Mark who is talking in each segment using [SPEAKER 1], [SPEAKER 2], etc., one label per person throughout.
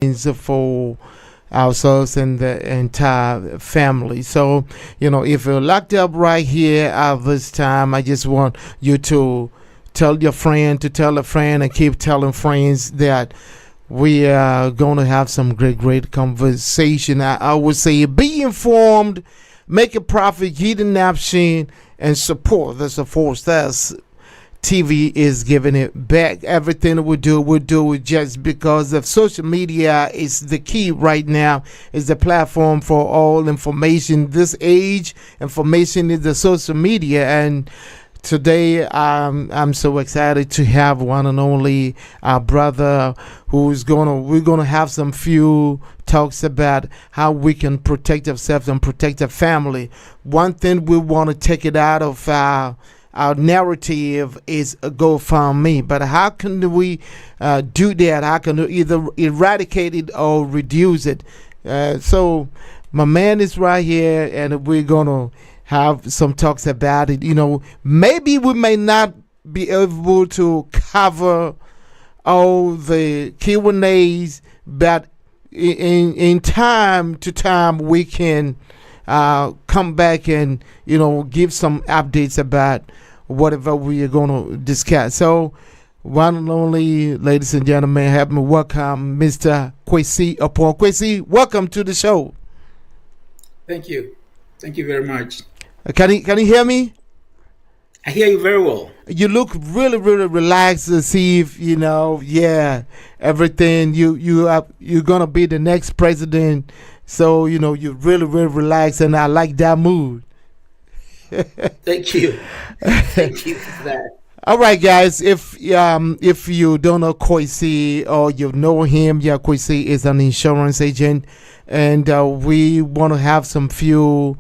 [SPEAKER 1] for ourselves and the entire family. So, if you're locked up right here at this time, I just want you to tell your friend to tell a friend and keep telling friends that we are going to have some great conversation. I would say be informed, make a profit, get an option, and support the support that's TV is giving it back. Everything we do it just because of social media is the key right now. Is the platform for all information. This age, information is the social media, and today I'm so excited to have one and only brother we're gonna have some few talks about how we can protect ourselves and protect our family. One thing we want to take it out of our narrative is a GoFundMe, but how can we do that? How can we either eradicate it or reduce it? So my man is right here, and we're gonna have some talks about it. Maybe we may not be able to cover all the Q&As, but in time to time we can come back and give some updates about whatever we are going to discuss. So, one and only, ladies and gentlemen, help me welcome Mr. KWASI OPPONG. KWASI, welcome to the show.
[SPEAKER 2] Thank you. Thank you very much.
[SPEAKER 1] Can you hear me?
[SPEAKER 2] I hear you very well.
[SPEAKER 1] You look really relaxed to see if everything you're gonna be the next president. So you're really relaxed, and I like that mood.
[SPEAKER 2] Thank you. Thank you for that.
[SPEAKER 1] All right, guys. If you don't know KWASI or you know him, KWASI is an insurance agent, and we want to have some few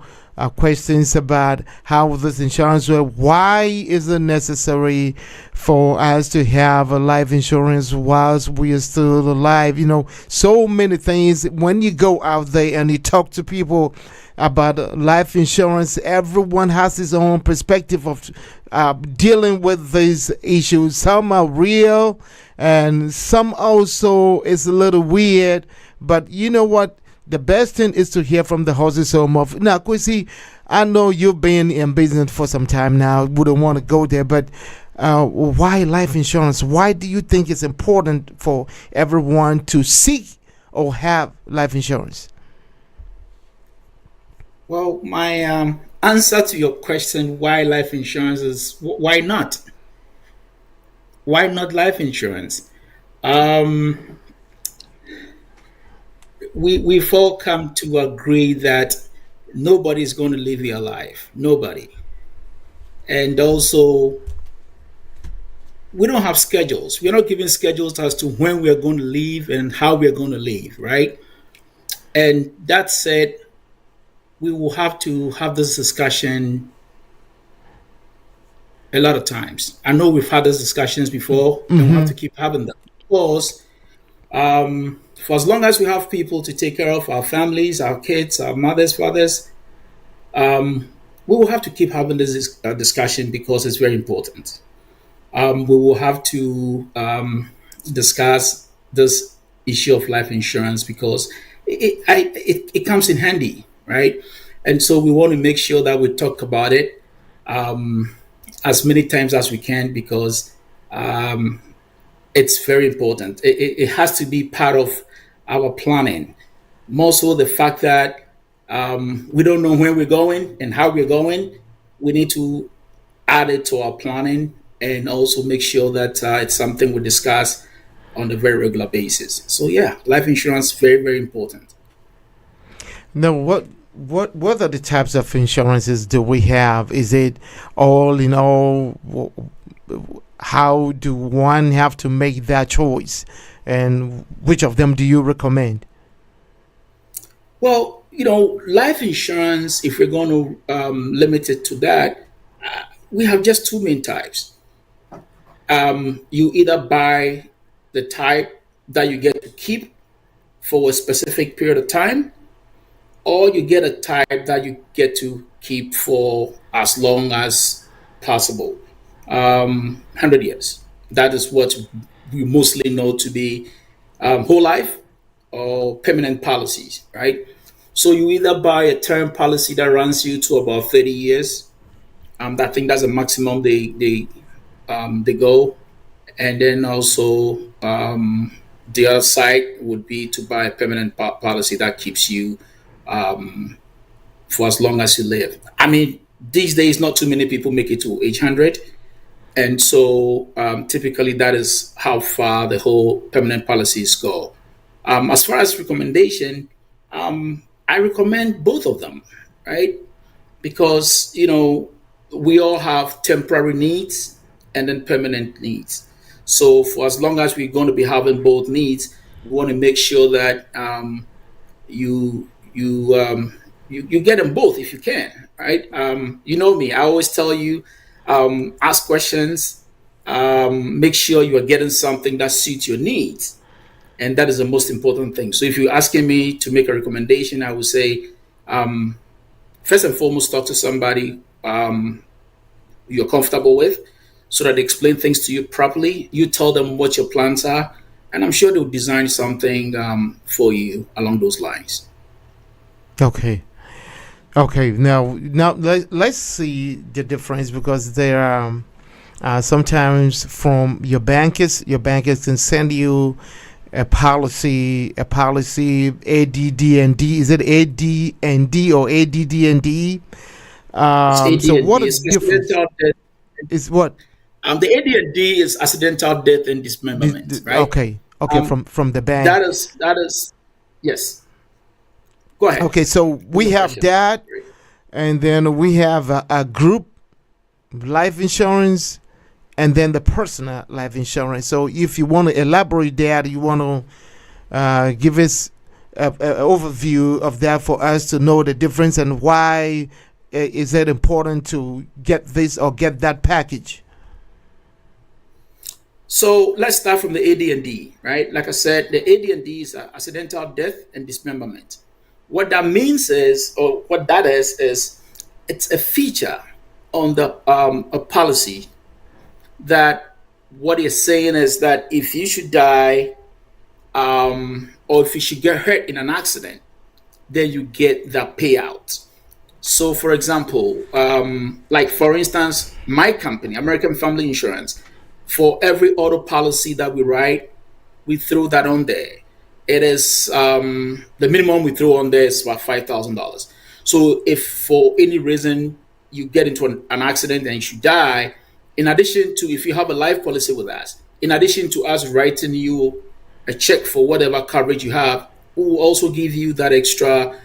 [SPEAKER 1] questions about how this insurance works. Why is it necessary for us to have a life insurance whilst we are still alive? So many things. When you go out there and you talk to people about life insurance, everyone has his own perspective of dealing with these issues. Some are real, and some also is a little weird. But you know what? The best thing is to hear from the horses home of. Now, KWASI, I know you've been in business for some time now. Wouldn't want to go there, but why life insurance? Why do you think it's important for everyone to seek or have life insurance?
[SPEAKER 2] Well, my answer to your question, why life insurance, is why not? Why not life insurance? We've all come to agree that nobody's going to live here alive. Nobody. And also, we don't have schedules. We're not given schedules as to when we're going to leave and how we're going to leave, right? And that said, we will have to have this discussion a lot of times. I know we've had these discussions before, and we'll have to keep having them. Because for as long as we have people to take care of, our families, our kids, our mothers, fathers, we will have to keep having this discussion because it's very important. We will have to discuss this issue of life insurance because it comes in handy, right? And so we want to make sure that we talk about it as many times as we can because it's very important. It has to be part of our planning. More so the fact that we don't know where we're going and how we're going. We need to add it to our planning and also make sure that it's something we discuss on a very regular basis. So yeah, life insurance very important.
[SPEAKER 1] Now, what are the types of insurances do we have? Is it all in all? How do one have to make that choice, and which of them do you recommend?
[SPEAKER 2] Well, life insurance, if we're going to limit it to that, we have just two main types. You either buy the type that you get to keep for a specific period of time, or you get a type that you get to keep for as long as possible, 100 years. That is what we mostly know to be whole life or permanent policies, right? So you either buy a term policy that runs you to about 30 years. I think that's the maximum they go. And then also the other side would be to buy a permanent policy that keeps you for as long as you live. I mean, these days, not too many people make it to age 100. And so typically that is how far the whole permanent policies go. As far as recommendation, I recommend both of them, right? Because, we all have temporary needs and then permanent needs. So for as long as we're going to be having both needs, we want to make sure that you you you get them both if you can, right? You know me, I always tell you, ask questions, make sure you are getting something that suits your needs, and that is the most important thing. So if you're asking me to make a recommendation, I would say, first and foremost, talk to somebody you're comfortable with, so that they explain things to you properly. You tell them what your plans are, and I'm sure they'll design something for you along those lines.
[SPEAKER 1] Okay. Okay. Now let's see the difference, because there are sometimes from your bankers can send you a policy ADD&D. Is it AD&D or ADD&D?
[SPEAKER 2] It's
[SPEAKER 1] So what
[SPEAKER 2] AD&D.
[SPEAKER 1] is
[SPEAKER 2] It's
[SPEAKER 1] difference?
[SPEAKER 2] accidental death.
[SPEAKER 1] Is what?
[SPEAKER 2] The AD&D is accidental death and dismemberment, right?
[SPEAKER 1] Okay. Okay.
[SPEAKER 2] Um,
[SPEAKER 1] From the bank.
[SPEAKER 2] that is yes. Go ahead.
[SPEAKER 1] Okay. So
[SPEAKER 2] With
[SPEAKER 1] we
[SPEAKER 2] your
[SPEAKER 1] have
[SPEAKER 2] question.
[SPEAKER 1] that, and then we have a group life insurance, and then the personal life insurance. So if you want to elaborate that, you want to give us a overview of that for us to know the difference, and why is it important to get this or get that package.
[SPEAKER 2] So let's start from the AD&D, right? Like I said, the AD&D is accidental death and dismemberment. What that means is, or what that is it's a feature on the a policy that what it's saying is that if you should die, or if you should get hurt in an accident, then you get the payout. So, for example, like for instance, my company, American Family Insurance, for every auto policy that we write, we throw that on there. It is the minimum we throw on there is about $5,000. So, if for any reason you get into an accident and you should die, in addition to, if you have a life policy with us, in addition to us writing you a check for whatever coverage you have, we will also give you that extra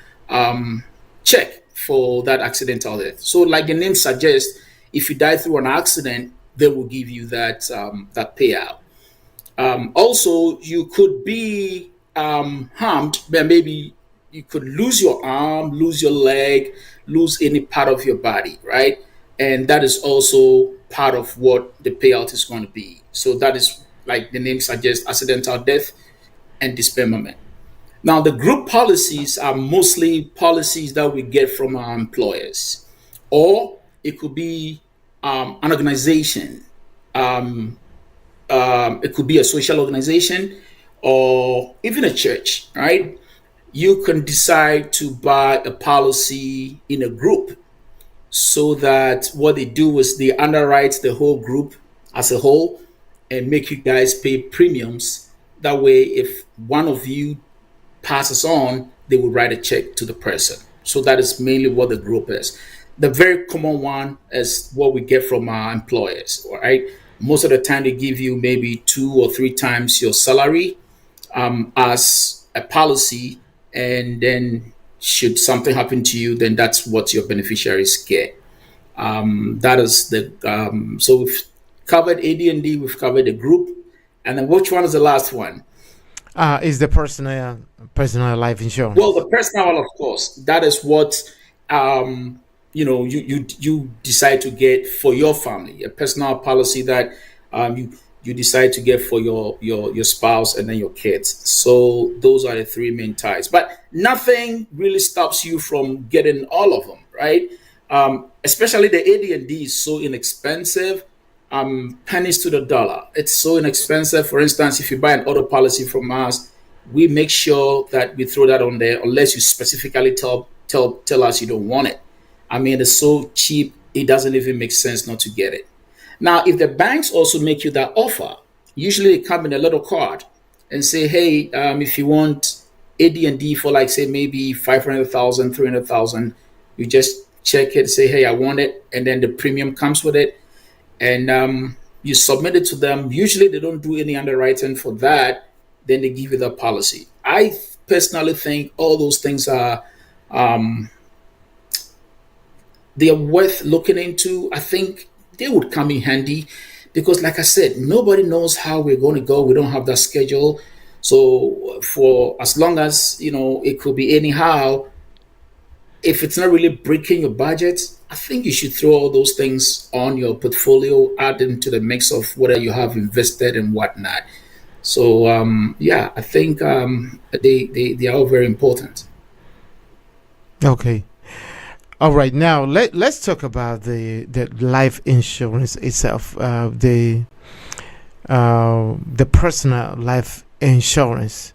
[SPEAKER 2] check for that accidental death. So, like the name suggests, if you die through an accident, they will give you that payout. Also, you could be harmed, but maybe you could lose your arm, lose your leg, lose any part of your body, right? And that is also part of what the payout is going to be. So that is, like the name suggests, accidental death and dismemberment. Now, the group policies are mostly policies that we get from our employers, or it could be an organization. Um, it could be a social organization or even a church, right? You can decide to buy a policy in a group, so that what they do is they underwrite the whole group as a whole and make you guys pay premiums. That way, if one of you passes on, they will write a check to the person. So that is mainly what the group is. The very common one is what we get from our employers, all right? Most of the time, they give you maybe 2 or 3 times your salary as a policy, and then should something happen to you, then that's what your beneficiaries get. That is the so we've covered AD&D, we've covered the group, and then which one is the last one?
[SPEAKER 1] Is the personal life
[SPEAKER 2] Well,
[SPEAKER 1] insurance.
[SPEAKER 2] the personal, of course, that is what you decide to get for your family, a personal policy that you decide to get for your spouse and then your kids. So those are the three main ties. But nothing really stops you from getting all of them, right? Especially the AD&D is so inexpensive. Pennies to the dollar. It's so inexpensive. For instance, if you buy an auto policy from us, we make sure that we throw that on there unless you specifically tell us you don't want it. I mean, it's so cheap, it doesn't even make sense not to get it. Now, if the banks also make you that offer, usually they come in a little card and say, hey, if you want AD&D for like say maybe 500,000, 300,000, you just check it, say, hey, I want it, and then the premium comes with it, and you submit it to them. Usually they don't do any underwriting for that. Then they give you the policy. I personally think all those things are they are worth looking into. I think they would come in handy because, like I said, nobody knows how we're going to go. We don't have that schedule. So for as long as it could be anyhow, if it's not really breaking your budget, I think you should throw all those things on your portfolio, add them to the mix of whatever you have invested and whatnot. So yeah, I think they are all very important.
[SPEAKER 1] Okay. All right. Now let's talk about the life insurance itself. The personal life insurance.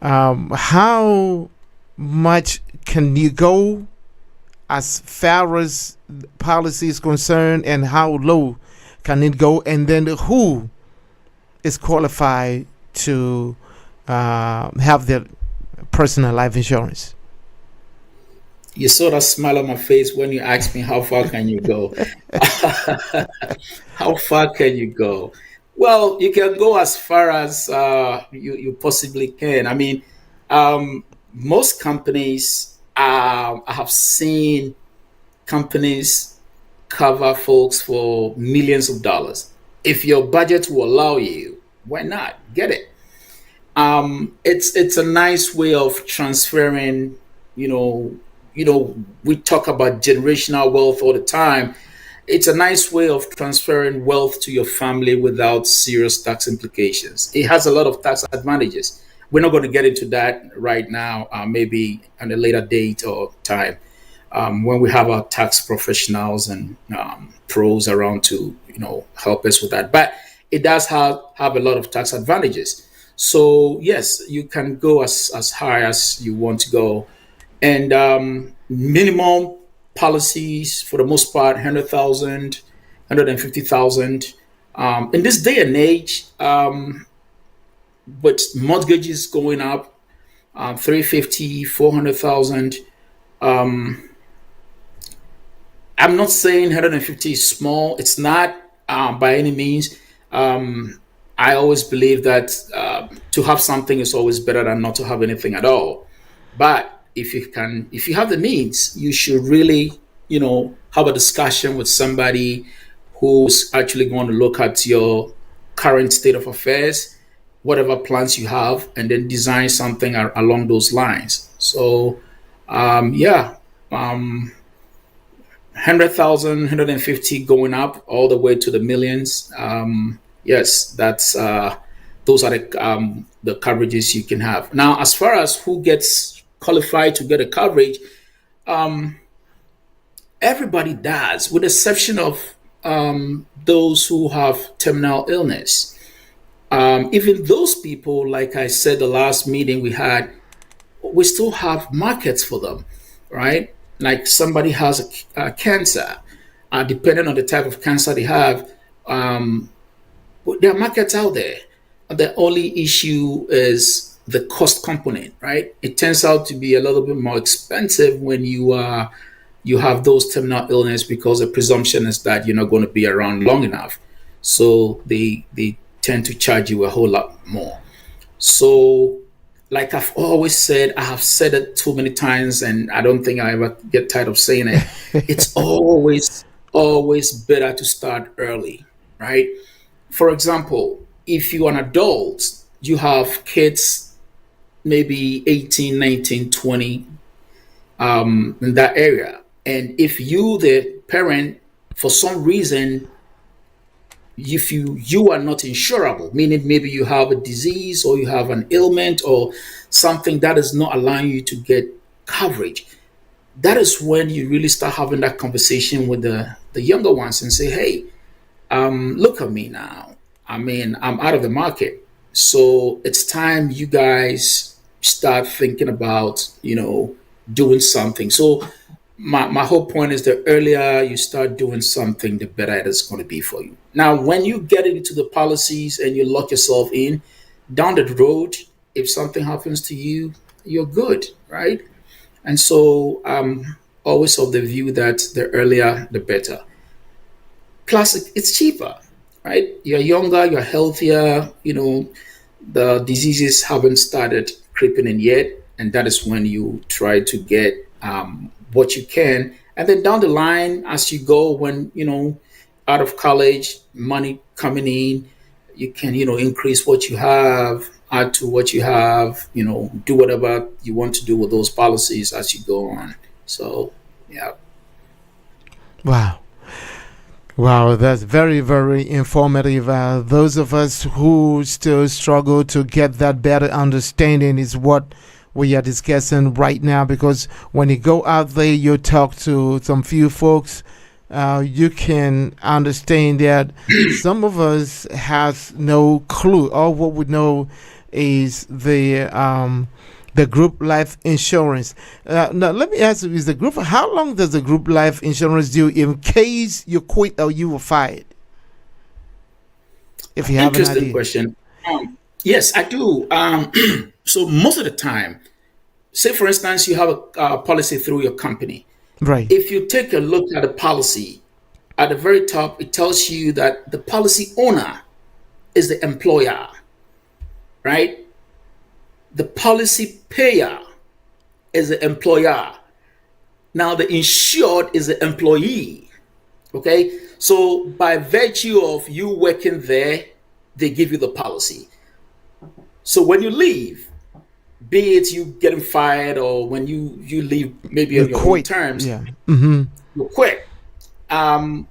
[SPEAKER 1] How much can you go as far as policy is concerned, and how low can it go, and then who is qualified to have their personal life insurance?
[SPEAKER 2] You saw that smile on my face when you asked me how far can you go. How far can you go? Well, you can go as far as you possibly can. I mean, most companies, I have seen companies cover folks for millions of dollars. If your budget will allow you, why not get it? It's a nice way of transferring. We talk about generational wealth all the time. It's a nice way of transferring wealth to your family without serious tax implications. It has a lot of tax advantages. We're not going to get into that right now, maybe at a later date or time when we have our tax professionals and pros around to help us with that. But it does have a lot of tax advantages. So yes, you can go as high as you want to go. And minimum policies for the most part 100,000, 150,000. In this day and age, with mortgages going up, 350, 400,000. I'm not saying 150 is small. It's not by any means. I always believe that to have something is always better than not to have anything at all. But if you have the means, you should really, have a discussion with somebody who's actually going to look at your current state of affairs, whatever plans you have, and then design something along those lines. So, 100,000, 150 going up all the way to the millions. Yes, those are the coverages you can have. Now, as far as who gets qualified to get a coverage, everybody does, with the exception of those who have terminal illness. Even those people, like I said, the last meeting we had, we still have markets for them, right? Like somebody has a cancer, depending on the type of cancer they have, there are markets out there. The only issue is the cost component, right? It turns out to be a little bit more expensive when you have those terminal illness, because the presumption is that you're not going to be around long enough. So they tend to charge you a whole lot more. So, like I've always said, I have said it too many times, and I don't think I ever get tired of saying it. It's always better to start early, right? For example, if you're an adult, you have kids, maybe 18, 19, 20, in that area. And if you, the parent, for some reason, if you are not insurable, meaning maybe you have a disease or you have an ailment or something that is not allowing you to get coverage, that is when you really start having that conversation with the younger ones and say, hey, look at me now. I mean, I'm out of the market. So it's time you guys start thinking about, doing something. So my whole point is the earlier you start doing something, the better it is going to be for you. Now, when you get into the policies and you lock yourself in, down the road, if something happens to you, you're good, right? And so always of the view that the earlier, the better. Plus, it's cheaper, right? You're younger, you're healthier, the diseases haven't started creeping in yet. And that is when you try to get what you can. And then down the line, as you go, when, out of college, money coming in, you can, increase what you have, add to what you have, do whatever you want to do with those policies as you go on. So, yeah.
[SPEAKER 1] Wow. Wow, that's very, very informative. Those of us who still struggle to get that better understanding is what we are discussing right now. Because when you go out there, you talk to some few folks, you can understand that some of us has no clue. All what we know is the group life insurance. Now, let me ask you: is the group? How long does the group life insurance do in case you quit or you were fired? If you have an
[SPEAKER 2] Interesting
[SPEAKER 1] idea,
[SPEAKER 2] question. Yes, I do. So most of the time, say for instance, you have a policy through your company.
[SPEAKER 1] right?
[SPEAKER 2] If you take a look at the policy, at the very top, it tells you that the policy owner is the employer, right? The policy payer is the employer. Now, the insured is the employee. Okay. So, by virtue of you working there, they give you the policy. So, when you leave, be it you getting fired or when you leave maybe
[SPEAKER 1] You
[SPEAKER 2] on your own
[SPEAKER 1] quit,
[SPEAKER 2] terms,
[SPEAKER 1] yeah. Mm-hmm.
[SPEAKER 2] you quit. Um,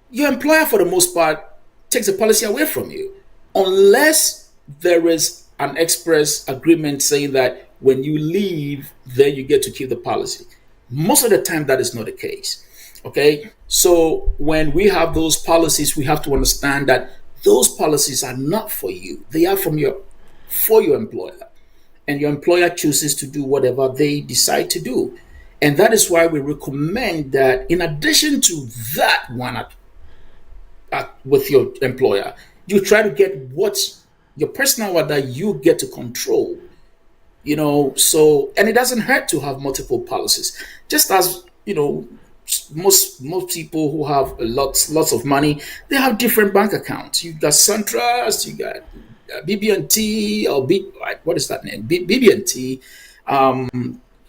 [SPEAKER 2] your employer, for the most part, takes the policy away from you, unless there is an express agreement saying that when you leave, then you get to keep the policy. Most of the time, that is not the case. Okay, so when we have those policies, we have to understand that those policies are not for you; they are for your employer, and your employer chooses to do whatever they decide to do. And that is why we recommend that in addition to that one with your employer, you try to get what your personal one that you get to control. So and it doesn't hurt to have multiple policies. Just as most people who have lots of money, they have different bank accounts. You got SunTrust, you got BB&T or what is that name? BB&T,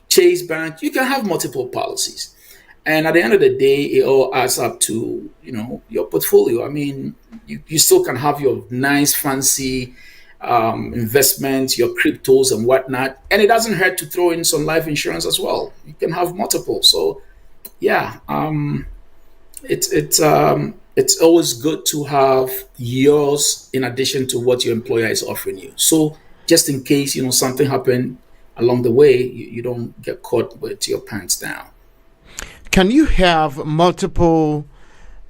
[SPEAKER 2] Chase Bank. You can have multiple policies. And at the end of the day, it all adds up to your portfolio. I mean, you still can have your nice, fancy investments, your cryptos and whatnot, and it doesn't hurt to throw in some life insurance as well. You can have multiple. So, yeah, it's always good to have yours in addition to what your employer is offering you. So, just in case something happened along the way, you don't get caught with your pants down.
[SPEAKER 1] Can you have multiple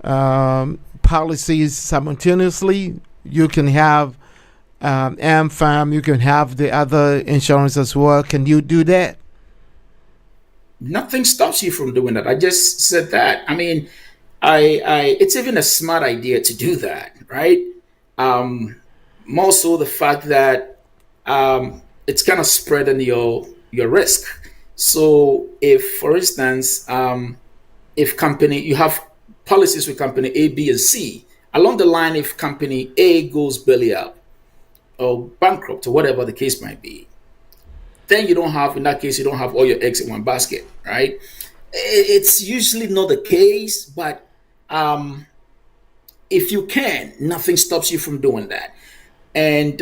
[SPEAKER 1] policies simultaneously? You can have AmFam, you can have the other insurance as well. Can you do that?
[SPEAKER 2] Nothing stops you from doing that. I just said that. I mean, I it's even a smart idea to do that, right? Um, More so the fact that it's kind of spreading your risk. So, if, for instance, if company you have policies with company A, B, and C, along the line, if company A goes belly up or bankrupt or whatever the case might be, then in that case, you don't have all your eggs in one basket, right? It's usually not the case, but if you can, nothing stops you from doing that. And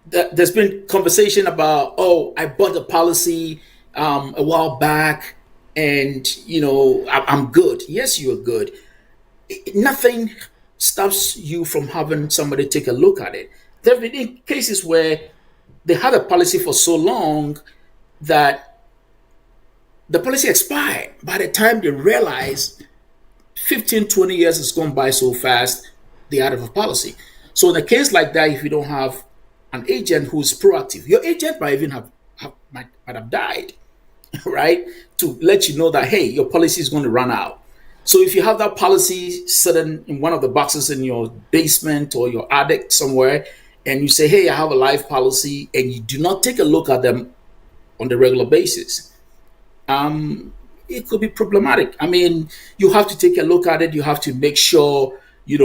[SPEAKER 2] there's been conversation about, oh, I bought a policy a while back, and I'm good. Yes, you're good. Nothing stops you from having somebody take a look at it. There have been cases where they had a policy for so long that the policy expired. By the time they realized 15, 20 years has gone by so fast, they're out of a policy. So in a case like that, if you don't have an agent who's proactive, your agent might even might have died, right? To let you know that, hey, your policy is going to run out. So if you have that policy sitting in one of the boxes in your basement or your attic somewhere, and you say, hey, I have a life policy, and you do not take a look at them on the regular basis, it could be problematic. I mean, you have to take a look at it. You have to make sure, you're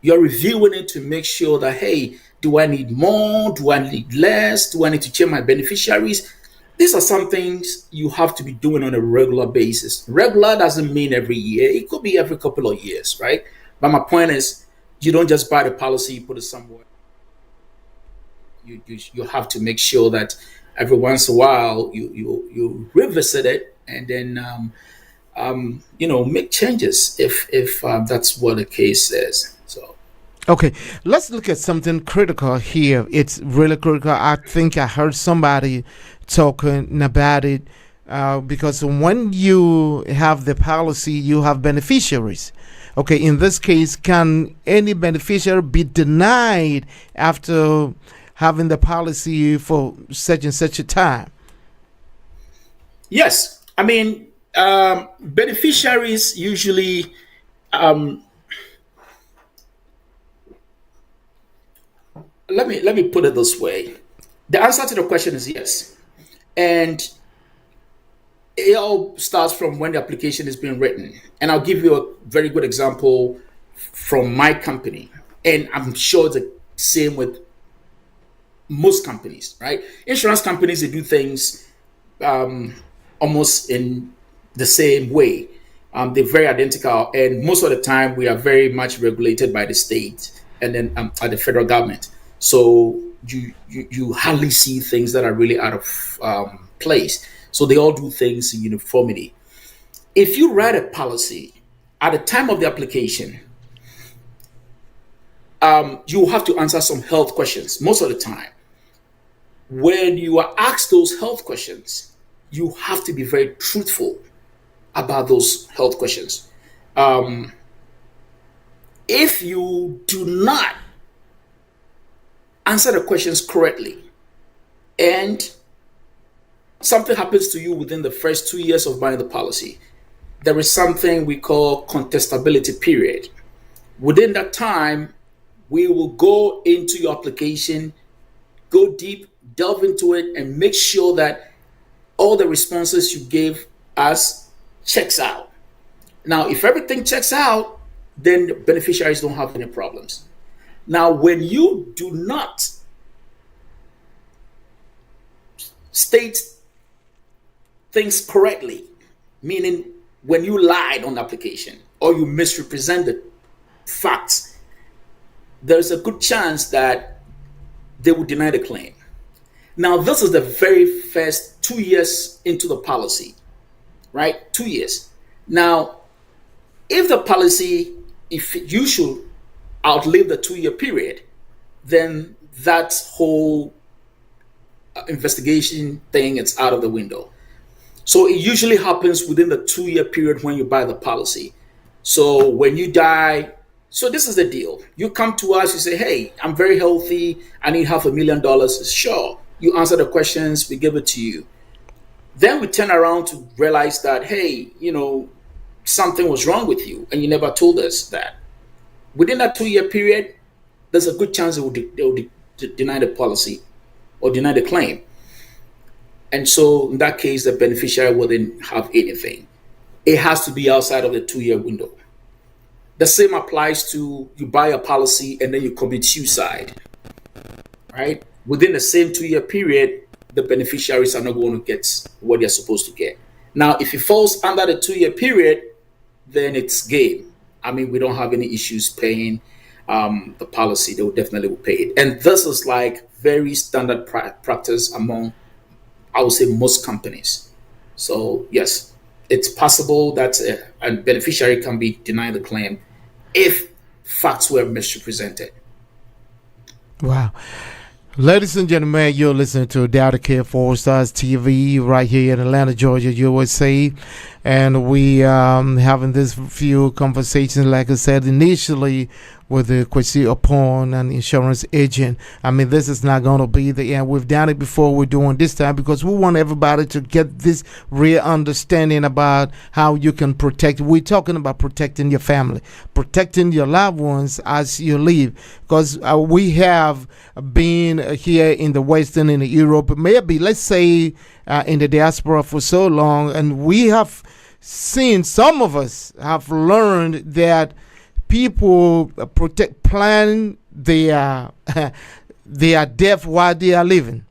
[SPEAKER 2] reviewing it to make sure that, hey, do I need more? Do I need less? Do I need to change my beneficiaries? These are some things you have to be doing on a regular basis. Regular doesn't mean every year. It could be every couple of years, right? But my point is, you don't just buy the policy, you put it somewhere. You have to make sure that every once in a while you revisit it, and then make changes if that's what the case is. So.
[SPEAKER 1] Okay, let's look at something critical here. It's really critical. I think I heard somebody talking about it because when you have the policy, you have beneficiaries. Okay, in this case, can any beneficiary be denied after having the policy for such and such a time?
[SPEAKER 2] Yes, I mean, beneficiaries usually. Let me put it this way. The answer to the question is yes, and it all starts from when the application is being written. And I'll give you a very good example from my company, and I'm sure it's the same with most companies, right? Insurance companies, they do things almost in the same way. They're very identical, and most of the time we are very much regulated by the state and then at the federal government. So you hardly see things that are really out of place. So they all do things in uniformity. If you write a policy at the time of the application, you have to answer some health questions most of the time. When you are asked those health questions, you have to be very truthful about those health questions. If you do not answer the questions correctly, and something happens to you within the first 2 years of buying the policy, there is something we call contestability period. Within that time, we will go into your application, go deep, delve into it, and make sure that all the responses you gave us checks out. Now, if everything checks out, then the beneficiaries don't have any problems. Now, when you do not state things correctly, meaning when you lied on the application or you misrepresented facts, there's a good chance that they will deny the claim. Now, this is the very first 2 years into the policy, right? 2 years. Now, if the policy, if you should outlive the 2 year period, then that whole investigation thing is out of the window. So it usually happens within the 2 year period when you buy the policy. So when you die, so this is the deal. You come to us, you say, hey, I'm very healthy. I need $500,000. Sure. You answer the questions, we give it to you. Then we turn around to realize that, hey, something was wrong with you and you never told us that. Within that 2 year period, there's a good chance they will deny the policy or deny the claim. And so in that case, the beneficiary wouldn't have anything. It has to be outside of the 2 year window. The same applies to you buy a policy and then you commit suicide, right? Within the same 2 year period, the beneficiaries are not going to get what they're supposed to get. Now, if it falls under the 2 year period, then it's game. I mean, we don't have any issues paying the policy. They will definitely pay it. And this is like very standard practice among, I would say, most companies. So yes, it's possible that a beneficiary can be denied the claim if facts were misrepresented.
[SPEAKER 1] Wow. Ladies and gentlemen, you're listening to Dady Care 4 Stars TV right here in Atlanta, Georgia, USA. and we having this few conversations, like I said initially, with the KWASI upon an insurance agent. I mean, this is not going to be the end. We've done it before. We're doing this time because we want everybody to get this real understanding about how you can protect. We're talking about protecting your family, protecting your loved ones as you leave. Because we have been here in the Western, in Europe, maybe let's say in the diaspora for so long, and we have seen, some of us have learned that people plan their their death while they are living,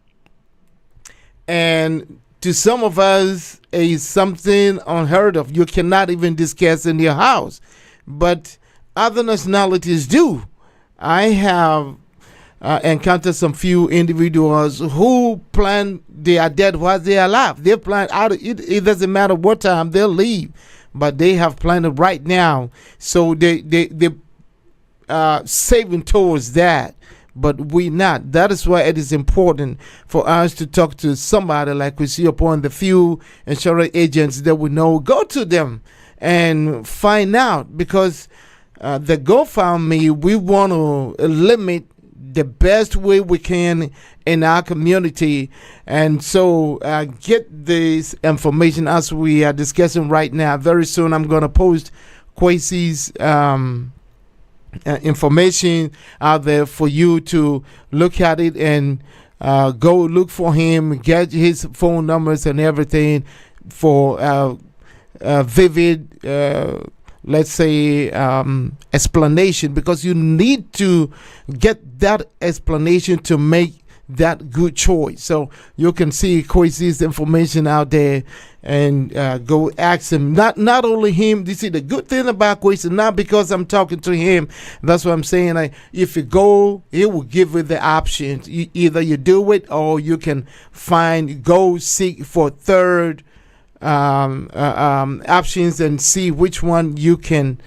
[SPEAKER 1] and to some of us is something unheard of. You cannot even discuss in your house, but other nationalities do. I have encountered some few individuals who plan their death while they are alive. They plan out. It doesn't matter what time they'll leave, but they have planned it right now. So they saving towards that, but we not. That is why it is important for us to talk to somebody like we see upon the few insurance agents that we know. Go to them and find out, because the GoFundMe, we want to limit the best way we can in our community. And so get this information as we are discussing right now. Very soon I'm going to post KWASI's information out there for you to look at it, and go look for him, get his phone numbers and everything for vivid let's say explanation, because you need to get that explanation to make that good choice. So you can see KWASI's information out there, and go ask him. Not only him. You see, the good thing about KWASI, not because I'm talking to him, that's what I'm saying. Like, if you go, he will give you the options. Either you do it, or you can go seek for third options and see which one you can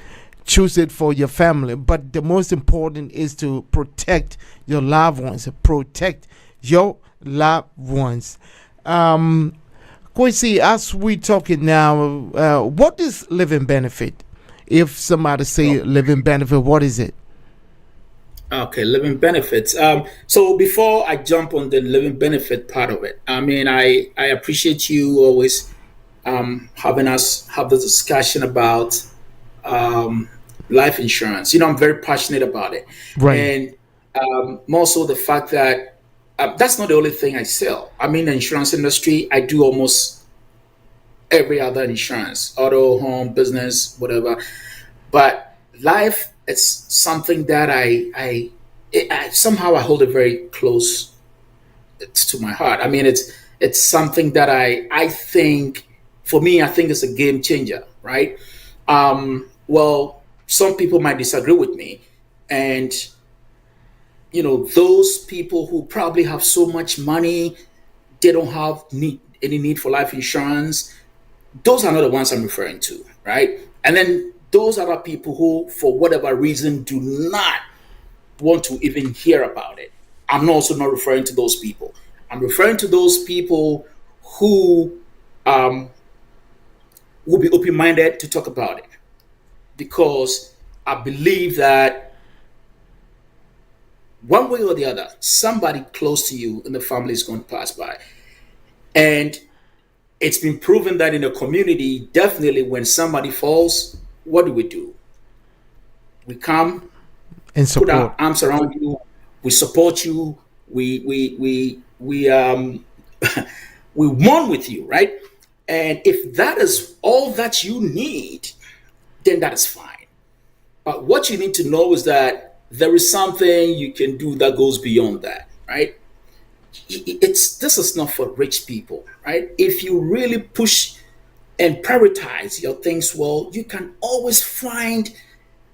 [SPEAKER 1] choose it for your family. But the most important is to protect your loved ones. Protect your loved ones. KWASI, as we talking now, what is living benefit? If somebody say living benefit, what is it?
[SPEAKER 2] Okay, living benefits. So before I jump on the living benefit part of it, I mean, I appreciate you always having us have the discussion about life insurance. I'm very passionate about it.
[SPEAKER 1] Right.
[SPEAKER 2] And more so the fact that that's not the only thing I sell. I'm in the insurance industry. I do almost every other insurance, auto, home, business, whatever. But life, it's something that I somehow I hold it very close to my heart. I mean, it's something that I think, for me, I think it's a game changer, right? Well, some people might disagree with me, and those people who probably have so much money, they don't have any need for life insurance. Those are not the ones I'm referring to, right? And then those other people who, for whatever reason, do not want to even hear about it. I'm also not referring to those people. I'm referring to those people who will be open-minded to talk about it, because I believe that one way or the other, somebody close to you in the family is going to pass by. And it's been proven that in a community, definitely when somebody falls, what do? We come
[SPEAKER 1] And
[SPEAKER 2] put our
[SPEAKER 1] support.
[SPEAKER 2] arms around you, we support you, we we mourn with you, right? And if that is all that you need, then that is fine. But what you need to know is that there is something you can do that goes beyond that, right? This is not for rich people, right? If you really push and prioritize your things well, you can always find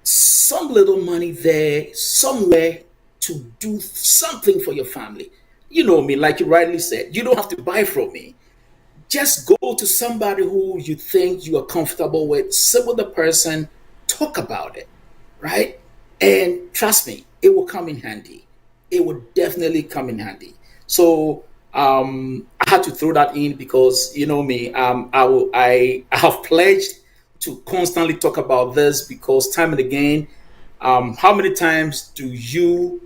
[SPEAKER 2] some little money there somewhere to do something for your family. You know me, like you rightly said, you don't have to buy from me. Just go to somebody who you think you are comfortable with, sit with the person, talk about it, right? And trust me, it will come in handy. It will definitely come in handy. So I had to throw that in because you know me. I have pledged to constantly talk about this because time and again, how many times do you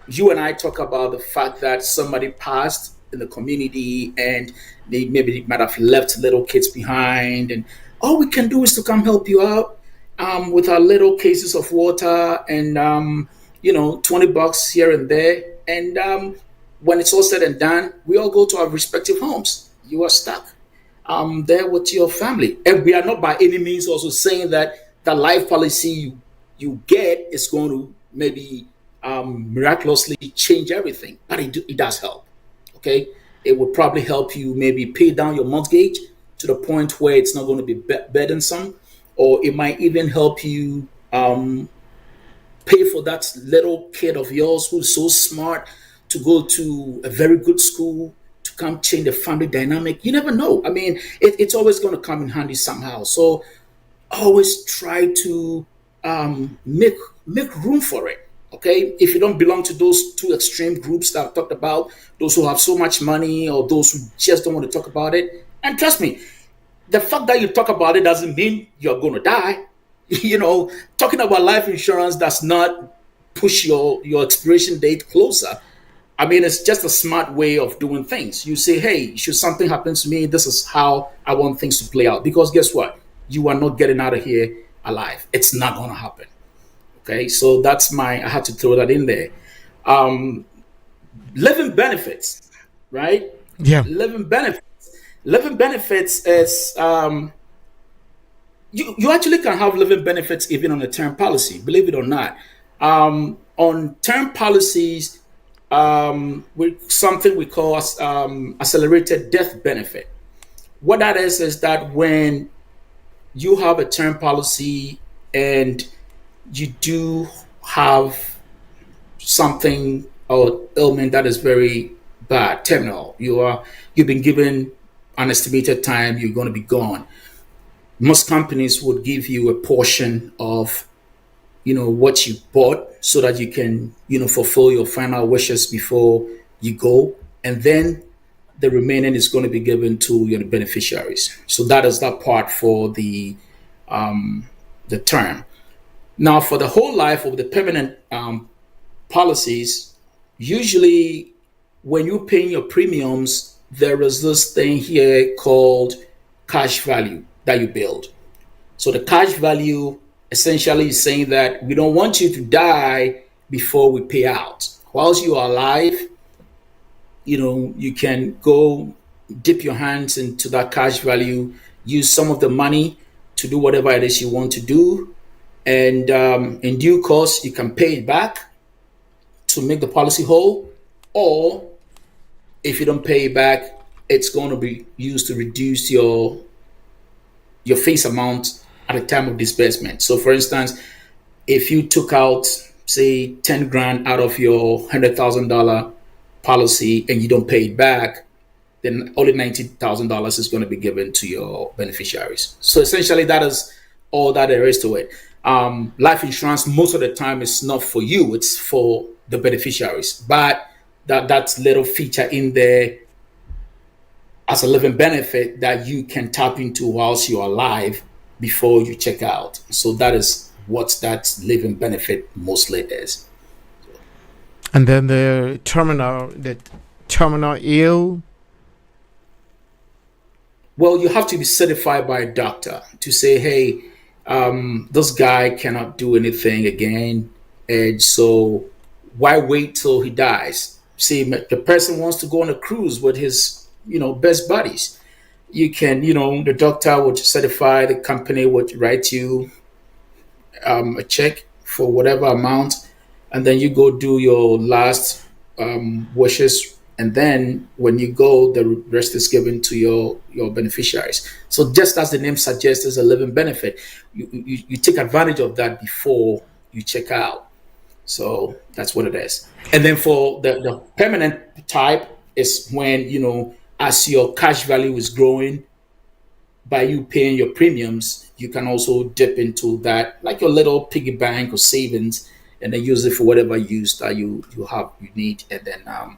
[SPEAKER 2] and I talk about the fact that somebody passed in the community and they might have left little kids behind, and all we can do is to come help you out with our little cases of water and $20 here and there, and when it's all said and done, we all go to our respective homes. You are stuck there with your family, and we are not by any means also saying that the life policy you get is going to maybe miraculously change everything, but it does help. Okay, it would probably help you maybe pay down your mortgage to the point where it's not going to be burdensome, or it might even help you pay for that little kid of yours who's so smart to go to a very good school to come change the family dynamic. You never know. I mean, it's always going to come in handy somehow. So always try to make room for it. Okay, if you don't belong to those two extreme groups that I've talked about, those who have so much money or those who just don't want to talk about it, and trust me, the fact that you talk about it doesn't mean you're going to die. Talking about life insurance does not push your expiration date closer. I mean, it's just a smart way of doing things. You say, hey, should something happen to me, this is how I want things to play out. Because guess what? You are not getting out of here alive. It's not going to happen. Okay, so I had to throw that in there. Living benefits, right?
[SPEAKER 1] Yeah.
[SPEAKER 2] Living benefits. Living benefits is you actually can have living benefits even on a term policy, believe it or not. On term policies, with something we call accelerated death benefit. What that is that when you have a term policy and you do have something or ailment that is very bad, terminal, you've been given an estimated time you're going to be gone. Most companies would give you a portion of what you bought so that you can fulfill your final wishes before you go, and then the remaining is going to be given to your beneficiaries. So that is that part for the term. Now, for the whole life of the permanent policies, usually when you're paying your premiums, there is this thing here called cash value that you build. So the cash value essentially is saying that we don't want you to die before we pay out. Whilst you are alive, you can go dip your hands into that cash value, use some of the money to do whatever it is you want to do. And in due course, you can pay it back to make the policy whole. Or if you don't pay it back, it's going to be used to reduce your face amount at the time of disbursement. So for instance, if you took out, say, 10 grand out of your $100,000 policy and you don't pay it back, then only $90,000 is going to be given to your beneficiaries. So essentially, that is all that there is to it. Life insurance, most of the time, is not for you, it's for the beneficiaries. But that's little feature in there as a living benefit that you can tap into whilst you're alive before you check out. So that is what that living benefit mostly is.
[SPEAKER 1] And then the terminal ill.
[SPEAKER 2] Well, you have to be certified by a doctor to say, hey, this guy cannot do anything again. And so why wait till he dies? See, the person wants to go on a cruise with his best buddies. You can, the doctor would certify, the company would write you a check for whatever amount, and then you go do your last wishes, and then when you go, the rest is given to your beneficiaries. So just as the name suggests, is a living benefit. You take advantage of that before you check out. So that's what it is. And then for the permanent type is when, as your cash value is growing, by you paying your premiums, you can also dip into that, like your little piggy bank or savings, and then use it for whatever use that you need. And then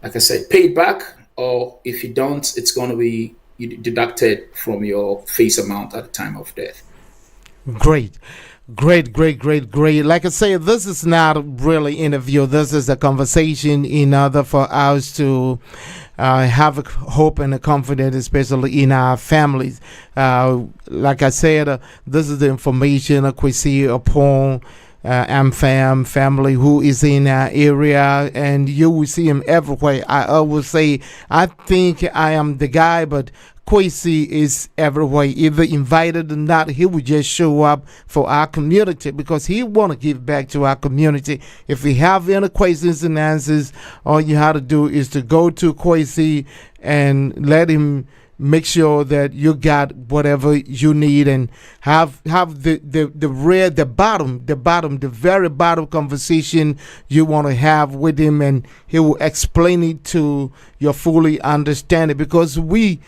[SPEAKER 2] like I said, pay it back, or if you don't, it's going to be deducted from your face amount at the time of death.
[SPEAKER 1] Great. Great. Like I say, this is not really interview. This is a conversation in order for us to have a hope and a confidence, especially in our families. Like I said, this is the information KWASI upon AmFam family who is in our area, and you will see him everywhere. I always say, I think I am the guy, but KWASI is everywhere. Either invited or not, he will just show up for our community because he want to give back to our community. If you have any questions and answers, all you have to do is to go to KWASI and let him make sure that you got whatever you need, and have the very bottom conversation you want to have with him, and he will explain it to you fully understand it. Because we,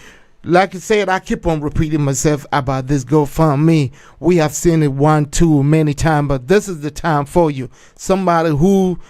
[SPEAKER 1] like I said, I keep on repeating myself about this GoFundMe. We have seen it many times, but this is the time for you. Somebody who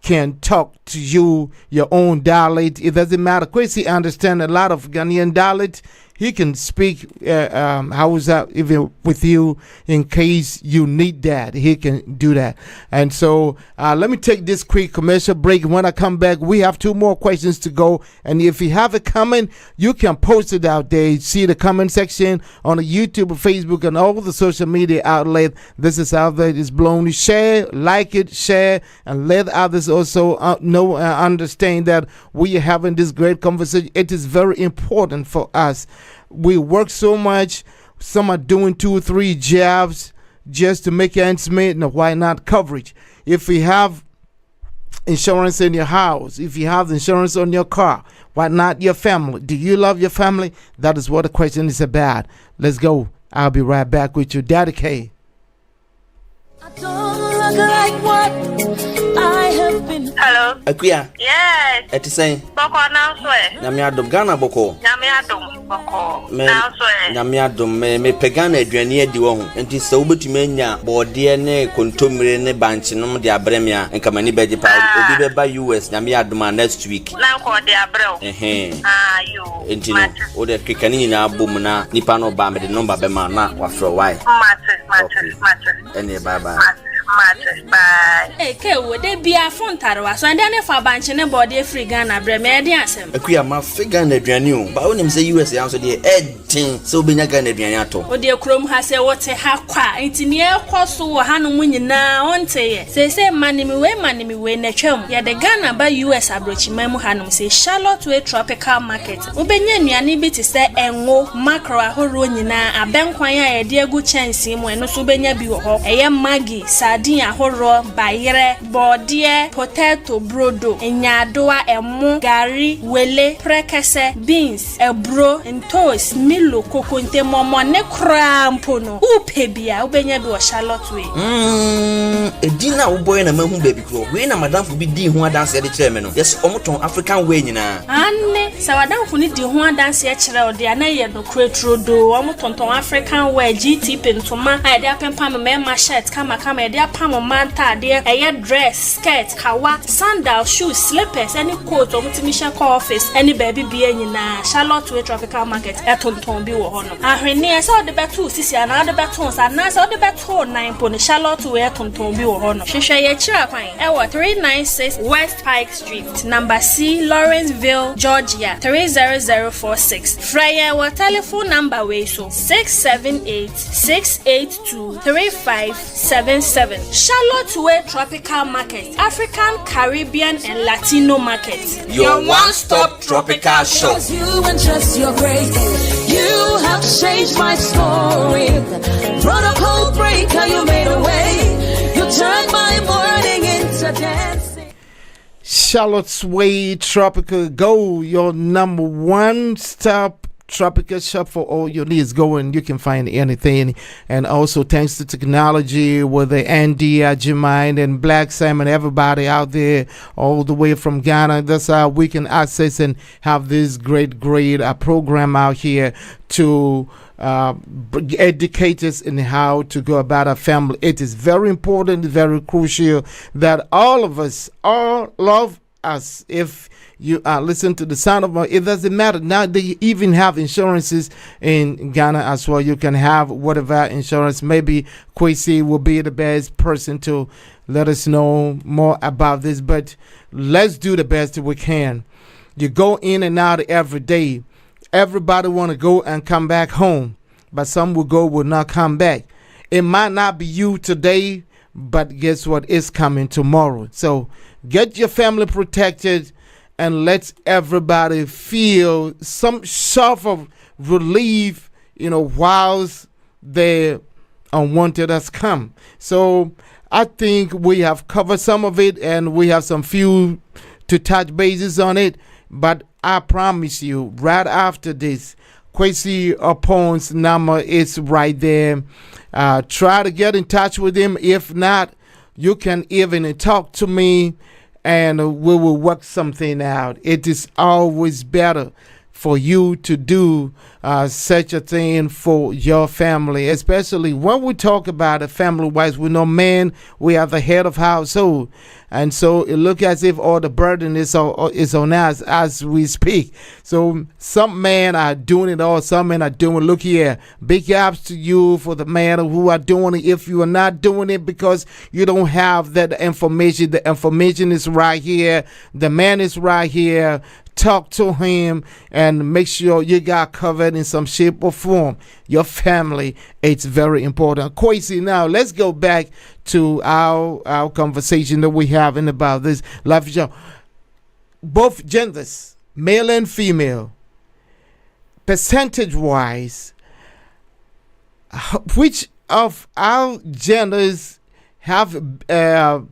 [SPEAKER 1] can talk to you your own dialect. It doesn't matter. KWASI understand a lot of Ghanaian dialect. He can speak how is that even with you in case you need that. He can do that. And so let me take this quick commercial break. When I come back, we have 2 more questions to go. And if you have a comment, you can post it out there. See the comment section on the YouTube, Facebook, and all the social media outlets. This is out there. It's blown. Share, like it, share, and let others also know and understand that we are having this great conversation. It is very important for us. We work so much. Some are doing 2 or 3 jobs just to make ends meet. Now, why not coverage? If you have insurance in your house, if you have insurance on your car, why not your family? Do you love your family? That is what the question is about. Let's go. I'll be right back with you, Daddy K.
[SPEAKER 3] I don't look like what I have been.
[SPEAKER 4] Hello.
[SPEAKER 5] Akuya.
[SPEAKER 4] Yes.
[SPEAKER 5] Eti say.
[SPEAKER 4] Boko now swear.
[SPEAKER 5] Nyame adom Ghana boko.
[SPEAKER 4] Nyame adom boko. Now swear.
[SPEAKER 5] Nyame adom me pegana aduane adi wo ho. Enti se wobetumi anya bode ne kontomire ne banchi nom de abreme a enka mani beje pa obi be ba US nyame adom next week.
[SPEAKER 4] Na ko de abreo. You.
[SPEAKER 5] Enti no o de kekani nyina abom na nipa no ba me de number be ma na wa fro why. Matter. Ene bye.
[SPEAKER 4] Bye.
[SPEAKER 3] Hey, Kewo, they be a phone tarwa, so and then if I bunch in a body free Ghana, Bremedi asem.
[SPEAKER 5] Akuya ma figure na aduane o. Ba wonim say US answer de edin so be nya Ghana aduane ato.
[SPEAKER 3] O de krom ha say what ha kwa, enti ne ekoso wo hanom nyina onte ye. Say manimi we na twam. Ya de Ghana ba US abrochima mu hanom say Charlotte Way Tropical Market. Obenya nnuane bi te say enwo, macro ahoro nyina abenkwan a ye de agu chance mu eno so benya bi wo ho. Eye magi sardine ahoro, bayere, bode, potato, brodo, enyadoa, emu, gari, wele, prekese, beans, ebro, toast, milo, kokonte, momo, ne krampo no. Upebia, ubenya bi wa Charlotte Way.
[SPEAKER 5] Edina uboy na mahu baby kro. We na madam fu bi di ho adanse de kire me no. Yes, omoton African way nyina.
[SPEAKER 3] Anne, sawadam fu ni di ho adanse e kire o de anaye do kretrodo, omotonton African way GT pentoma, ade apempa me ma shirt kama ade apam manta ade eye dress, skirt, kawa, sandal, shoes, slippers, any coat omutimisha ko office, any baby bia nyina Charlotte Way Tropical Market etonton bi wo hono. Ahwene e so de beto sisi ana de beto sa na so de beto 9 po ne Charlotte Way etonton bi wo hono. Hwehwe ye kira kwan e wo 396 West Pike Street, number C, Lawrenceville, Georgia 30046. Fryer wa telephone number we so 678 682 3577. Charlotte Way Tropical Market, African, Caribbean, and Latino market.
[SPEAKER 5] Your one-stop tropical shop.
[SPEAKER 3] You and just your grace, you have changed my story. Protocol breaker, you made a way. You turned my morning into dancing.
[SPEAKER 1] Charlotte's Way Tropical Go, your number one stop tropical shop for all your needs. Go and you can find anything. And also thanks to technology with the Andy, Jemine, and Black Salmon, everybody out there all the way from Ghana. That's how we can access and have this great program out here to educate us in how to go about our family. It is very important, very crucial that all of us all love us. If you listen to the sound of my, it doesn't matter. Now they even have insurances in Ghana as well. You can have whatever insurance. Maybe KWASI will be the best person to let us know more about this. But let's do the best we can. You go in and out every day. Everybody want to go and come back home, but some will not come back. It might not be you today, but guess what? It's coming tomorrow. So get your family protected and let everybody feel some sort of relief, whilst the unwanted has come. So I think we have covered some of it, and we have some few to touch bases on it. But I promise you, right after this, KWASI OPPONG's number is right there. Try to get in touch with him. If not, you can even talk to me, and we will work something out. It is always better for you to do such a thing for your family, especially when we talk about it family-wise. We know men, we are the head of household, and so it looks as if all the burden is on us as we speak. So some men are doing it all, some men are doing. Look here, big ups to you for the men who are doing it. If you are not doing it because you don't have that information, the information is right here. The man is right here. Talk to him and make sure you got covered in some shape or form. Your family, it's very important. KWASI, now let's go back to our conversation that we're having about this life insurance. Both genders, male and female, percentage-wise, which of our genders have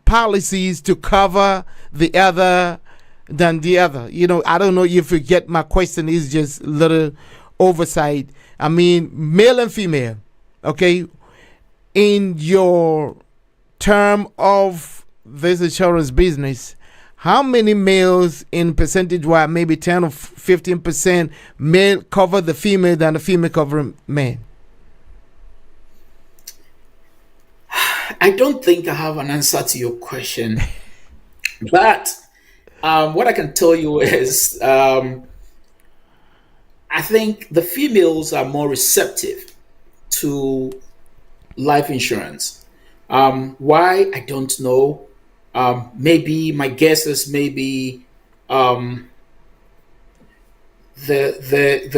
[SPEAKER 1] policies to cover the other than the other? I don't know if you get my question. Is just a little oversight. I mean, male and female, okay? In your term of this insurance business, how many males in percentage-wise, maybe 10 or 15% male cover the female than the female cover men?
[SPEAKER 2] I don't think I have an answer to your question, but what I can tell you is I think the females are more receptive to life insurance. Why? I don't know. Maybe my guess is maybe the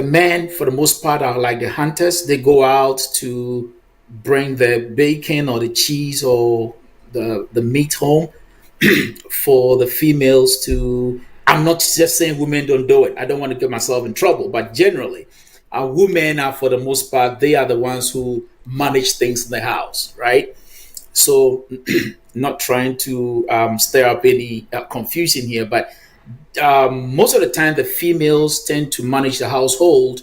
[SPEAKER 2] men for the most part are like the hunters. They go out to bring the bacon or the cheese or the meat home. For the females to, I'm not just saying women don't do it. I don't want to get myself in trouble, but generally, women are, for the most part, they are the ones who manage things in the house, right? So, not trying to stir up any confusion here, but most of the time, the females tend to manage the household,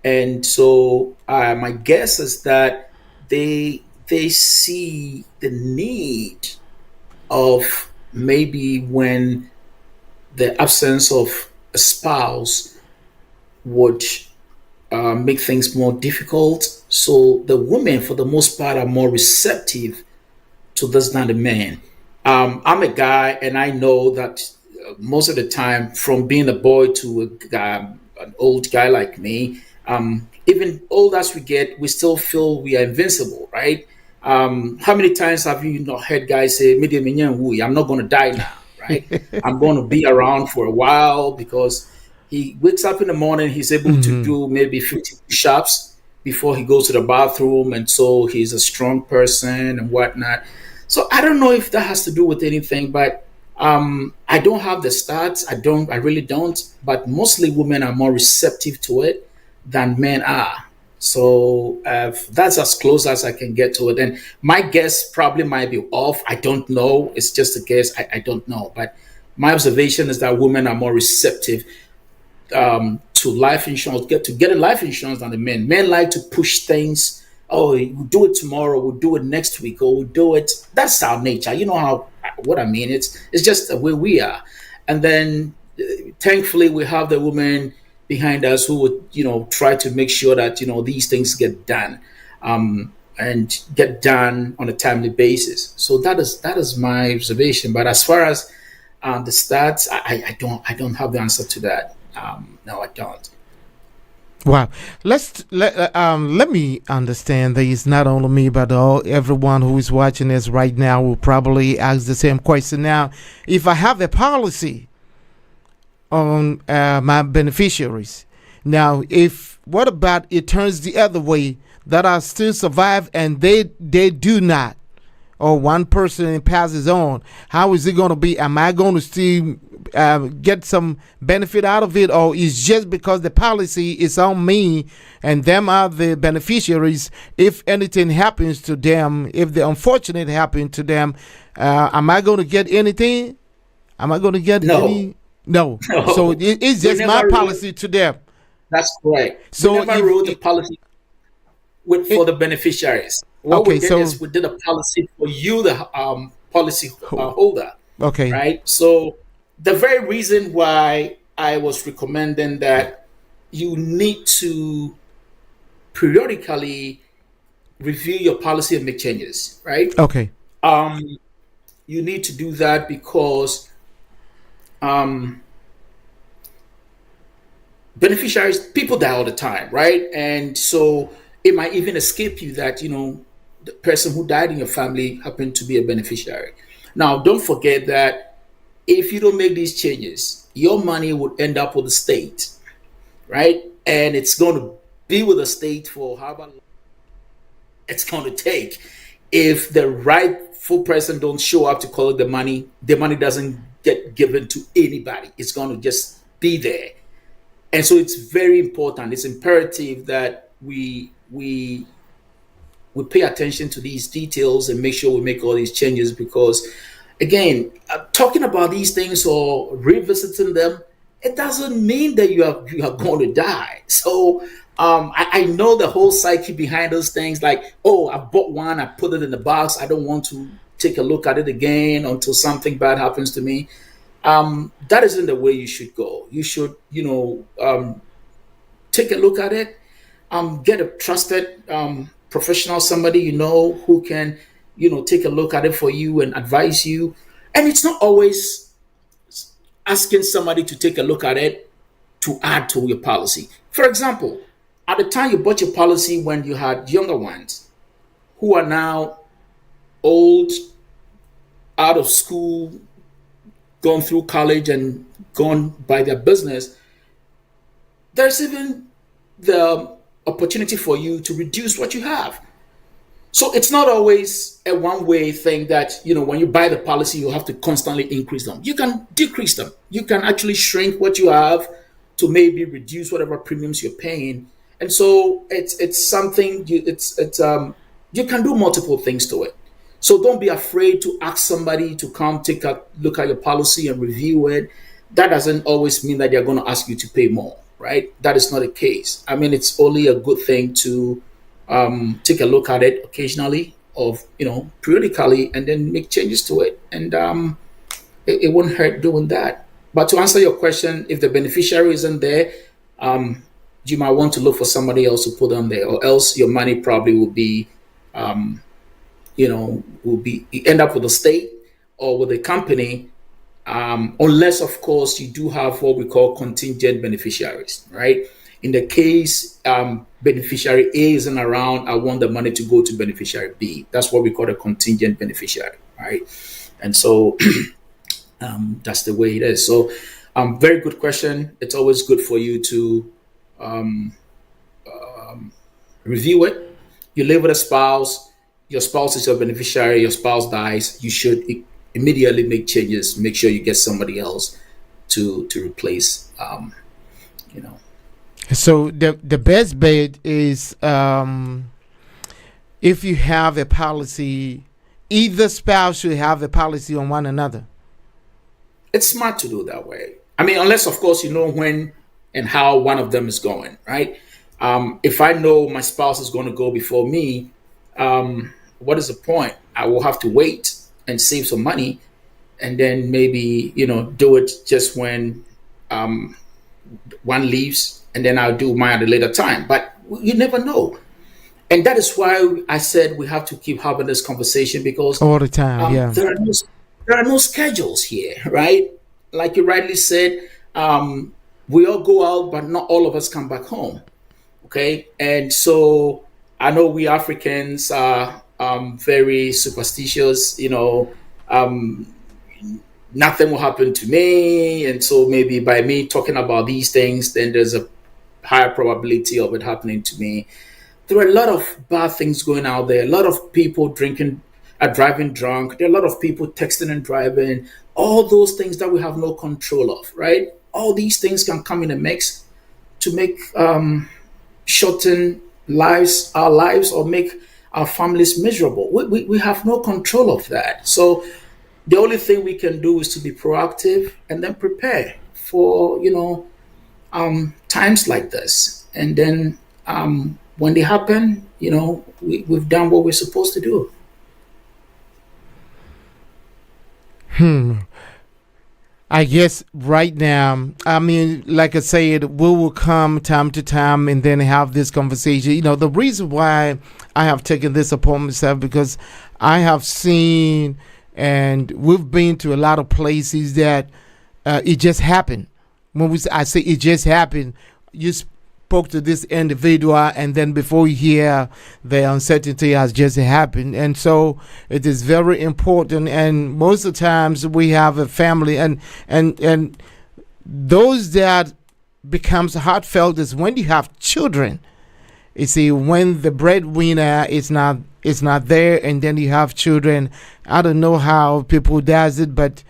[SPEAKER 2] and so my guess is that they see the need of maybe when the absence of a spouse would make things more difficult. So the women, for the most part, are more receptive to this than the men. I'm a guy, and I know that most of the time, from being a boy to an old guy like me, even old as we get, we still feel we are invincible, right? How many times have you not heard guys say, I'm not going to die now, right? I'm going to be around for a while, because he wakes up in the morning, he's able to do maybe 50 push-ups before he goes to the bathroom, and so he's a strong person and whatnot. So I don't know if that has to do with anything, but I don't have the stats. I really don't. But mostly women are more receptive to it than men are. So that's as close as I can get to it. And my guess probably might be off. I don't know. It's just a guess. I don't know. But my observation is that women are more receptive to life insurance, get a life insurance than the men. Men like to push things. Oh, we'll do it tomorrow. We'll do it next week, or we'll do it. That's our nature. You know what I mean? It's just the way we are. And then, thankfully, we have the women behind us who would, try to make sure that these things get done, and get done on a timely basis. So that is my observation. But as far as the stats, I don't have the answer to that. No, I don't.
[SPEAKER 1] Wow. Let me understand this. Not only me, but everyone who is watching this right now will probably ask the same question. Now, if I have a policy on my beneficiaries, now what about it turns the other way, that I still survive and they do not, or one person passes on? How is it going to be? Am I going to still get some benefit out of it, or is just because the policy is on me and them are the beneficiaries? If anything happens to them, if the unfortunate happen to them, am I going to get anything? Am I going to get any? No. So it's just my policy to them.
[SPEAKER 2] That's correct. So we never wrote a policy for the beneficiaries. What we did is we did a policy for you, the policy holder.
[SPEAKER 1] Okay.
[SPEAKER 2] Right. So the very reason why I was recommending that you need to periodically review your policy and make changes. Right.
[SPEAKER 1] Okay.
[SPEAKER 2] You need to do that because beneficiaries, people die all the time, right? And so it might even escape you that, the person who died in your family happened to be a beneficiary. Now, don't forget that if you don't make these changes, your money would end up with the state, right? And it's going to be with the state for however long it's going to take. If the rightful person don't show up to collect the money doesn't get given to anybody. It's going to just be there. And so it's very important. It's imperative that we pay attention to these details and make sure we make all these changes, because, again, talking about these things or revisiting them, it doesn't mean that you are going to die. So I know the whole psyche behind those things, like, oh, I bought one, I put it in the box, I don't want to take a look at it again until something bad happens to me. That isn't the way you should go. You should, take a look at it, get a trusted professional, somebody who can, take a look at it for you and advise you. And it's not always asking somebody to take a look at it to add to your policy. For example, at the time you bought your policy, when you had younger ones who are now old, out of school, gone through college and gone by their business, there's even the opportunity for you to reduce what you have. So it's not always a one-way thing that, when you buy the policy, you have to constantly increase them. You can decrease them. You can actually shrink what you have to maybe reduce whatever premiums you're paying. And so it's something, you can do multiple things to it. So don't be afraid to ask somebody to come take a look at your policy and review it. That doesn't always mean that they're going to ask you to pay more, right? That is not the case. I mean, it's only a good thing to take a look at it occasionally, periodically, and then make changes to it. And it won't hurt doing that. But to answer your question, if the beneficiary isn't there, you might want to look for somebody else to put on there, or else your money probably will be end up with the state or with a company, unless, of course, you do have what we call contingent beneficiaries, right? In the case beneficiary A isn't around, I want the money to go to beneficiary B. That's what we call a contingent beneficiary, right? And so that's the way it is. So very good question. It's always good for you to review it. You live with a spouse, your spouse is your beneficiary, your spouse dies, you should immediately make changes, make sure you get somebody else to replace,
[SPEAKER 1] So the best bet is if you have a policy, either spouse should have a policy on one another.
[SPEAKER 2] It's smart to do that way. I mean, unless, of course, you know when and how one of them is going, right? If I know my spouse is going to go before me, what is the point? I will have to wait and save some money, and then maybe, do it just when one leaves, and then I'll do mine at a later time. But you never know. And that is why I said we have to keep having this conversation, because
[SPEAKER 1] all the time,
[SPEAKER 2] there are there are no schedules here, right? Like you rightly said, we all go out, but not all of us come back home. Okay, and so I know we Africans are very superstitious. Nothing will happen to me, and so maybe by me talking about these things, then there's a higher probability of it happening to me. There are a lot of bad things going out there. A lot of people drinking, driving drunk. There are a lot of people texting and driving. All those things that we have no control of, right? All these things can come in a mix to make shorten our lives, or make our families miserable. We have no control of that. So the only thing we can do is to be proactive and then prepare for times like this. And then when they happen, we've done what we're supposed to do.
[SPEAKER 1] I guess right now, I mean, like I said, we will come time to time and then have this conversation. The reason why I have taken this upon myself, because I have seen and we've been to a lot of places that it just happened. I say it just happened, you spoke to this individual, and then before you hear, the uncertainty has just happened. And so it is very important. And most of the times we have a family, and those that becomes heartfelt is when you have children. You see, when the breadwinner is not there, and then you have children. I don't know how people does it, but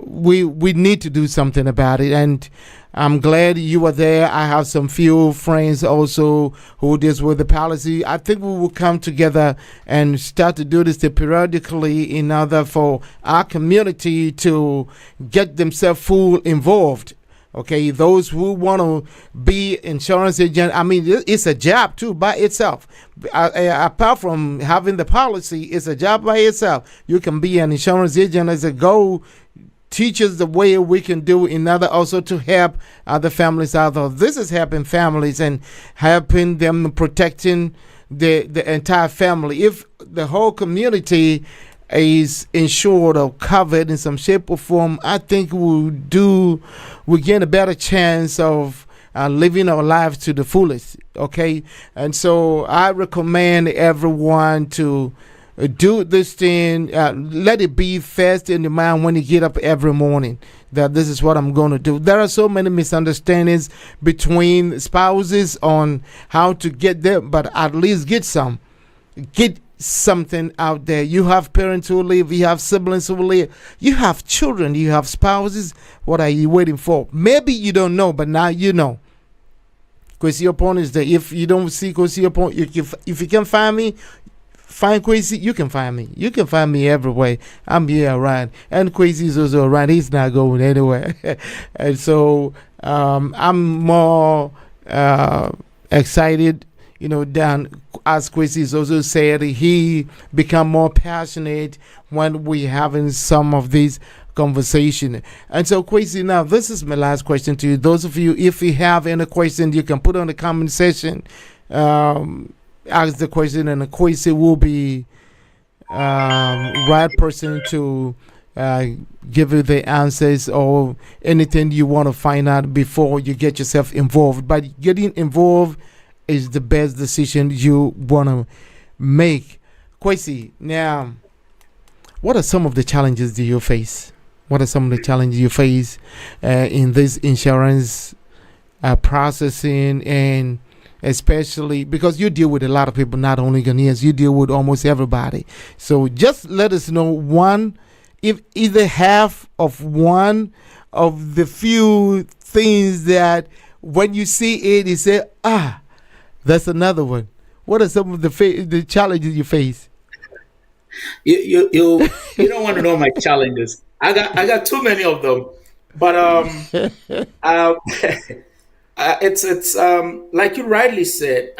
[SPEAKER 1] we need to do something about it. And I'm glad you were there. I have some few friends also who deals with the policy. I think we will come together and start to do this periodically in order for our community to get themselves full involved. Okay, those who want to be insurance agent, I mean, it's a job too by itself. Apart from having the policy, it's a job by itself. You can be an insurance agent as a goal. Teach us the way we can do in order also to help other families out there. This is helping families and helping them, protecting the entire family. If the whole community is insured or covered in some shape or form, I think we get a better chance of living our lives to the fullest. Okay, and so I recommend everyone to do this thing. Let it be first in the mind when you get up every morning, that this is what I'm going to do. There are so many misunderstandings between spouses on how to get there, but at least get something out there. You have parents who live, you have siblings who live, you have children, you have spouses. What are you waiting for? Maybe you don't know, but now you know. KWASI OPPONG is there. If you don't see KWASI OPPONG, if you can find me, find KWASI, you can find me. You can find me everywhere. I'm here around. And KWASI is also around. He's not going anywhere. And so I'm more excited, than, as KWASI is also said, he become more passionate when we having some of these conversation. And so KWASI, now this is my last question to you. Those of you, if you have any question, you can put on the comment section, ask the question, and KWASI will be right person to give you the answers or anything you want to find out before you get yourself involved. But getting involved is the best decision you want to make. KWASI, now, what are some of the challenges do you face? What are some of the challenges you face in this insurance processing, and especially because you deal with a lot of people, not only Ghanaians, you deal with almost everybody. So just let us know if either half of one of the few things that when you see it, you say, that's another one. What are some of the challenges you face?
[SPEAKER 2] You don't want to know my challenges. I got too many of them, but it's like you rightly said,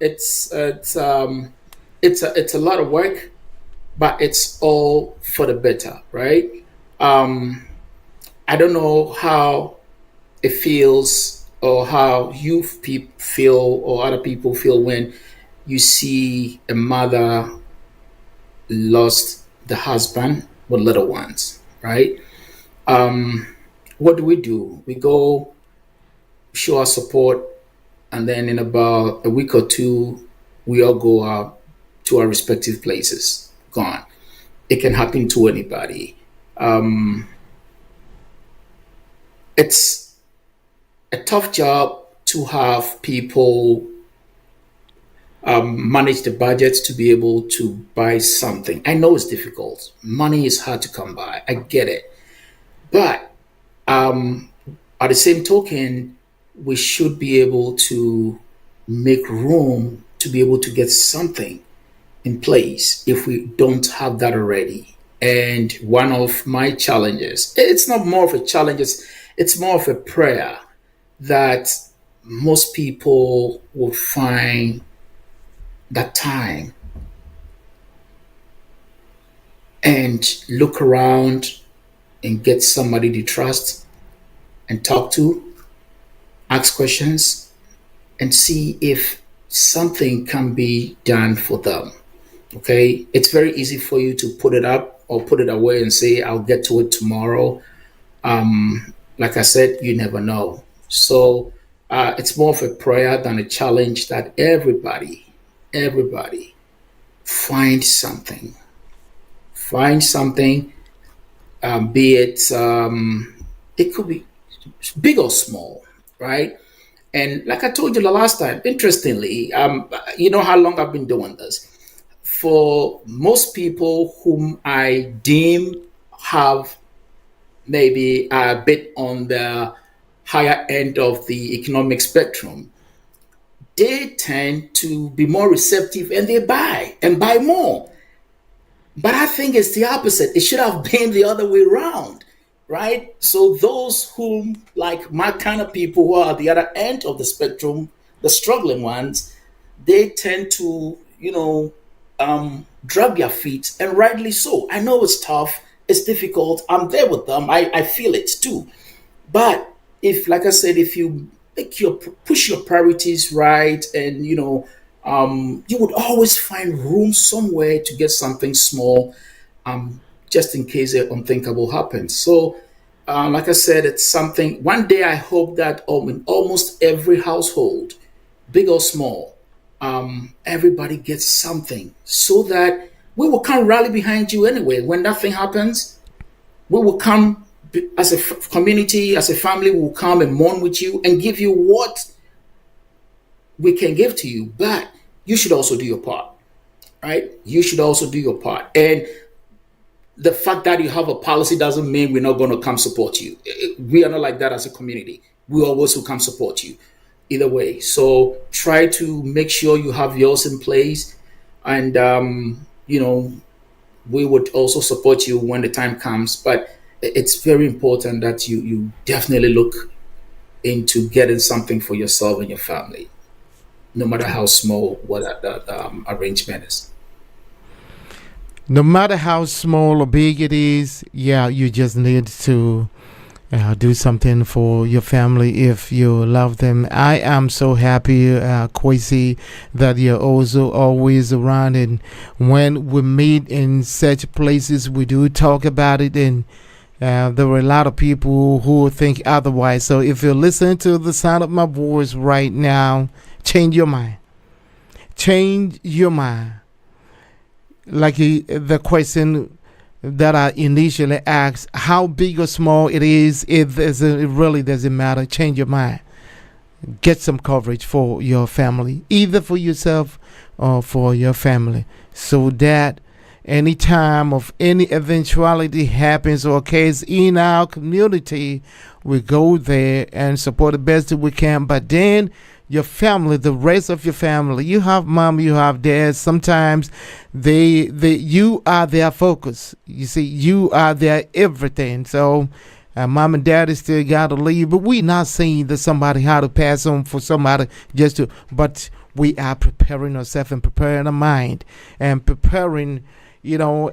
[SPEAKER 2] it's a lot of work, but it's all for the better, right? I don't know how it feels, or how you feel, or other people feel when you see a mother lost the husband, with little ones, right? What do? We go show our support, and then in about a week or two, we all go out to our respective places. Gone. It can happen to anybody. It's a tough job to have people manage the budgets to be able to buy something. I know it's difficult. Money is hard to come by. I get it. But at the same token, we should be able to make room to be able to get something in place if we don't have that already. And one of my challenges, it's not more of a challenge, it's more of a prayer that most people will find that time and look around and get somebody to trust and talk to, ask questions, and see if something can be done for them. Okay, it's very easy for you to put it up or put it away and say, I'll get to it tomorrow. Like I said, you never know. So it's more of a prayer than a challenge that everybody find something. Find something, be it, it could be big or small, right? And like I told you the last time, interestingly, you know how long I've been doing this. For most people whom I deem have maybe a bit on the higher end of the economic spectrum, they tend to be more receptive and they buy and buy more. But I think it's the opposite. It should have been the other way around, right? So those whom, like my kind of people who are at the other end of the spectrum, the struggling ones, they tend to, drag their feet, and rightly so. I know it's tough, it's difficult. I'm there with them. I feel it too. But if, like I said, if you push your priorities right, and you would always find room somewhere to get something small, just in case the unthinkable happens. So, like I said, it's something. One day, I hope that in almost every household, big or small, everybody gets something, so that we will come rally behind you anyway. When that thing happens, we will come as a community, as a family. We will come and mourn with you and give you what we can give to you. But you should also do your part, right? You should also do your part. And the fact that you have a policy doesn't mean we're not going to come support you. We are not like that as a community. We always will come support you either way. So try to make sure you have yours in place. And, we would also support you when the time comes. But it's very important that you definitely look into getting something for yourself and your family, no matter how small what the arrangement is.
[SPEAKER 1] No matter how small or big it is, you just need to do something for your family if you love them. I am so happy, KWASI, that you're also always around. And when we meet in such places, we do talk about it. And there were a lot of people who think otherwise. So if you're listening to the sound of my voice right now, change your mind. Change your mind. Like the question that I initially asked, how big or small it is, it really doesn't matter. Change your mind. Get some coverage for your family, either for yourself or for your family, so that any time of any eventuality happens or case in our community, we go there and support the best that we can. But then your family, the rest of your family, you have mom, you have dad. Sometimes you are their focus. You see, you are their everything. So mom and daddy still got to leave, but we not saying that somebody had to pass on for somebody but we are preparing ourselves and preparing our mind and preparing,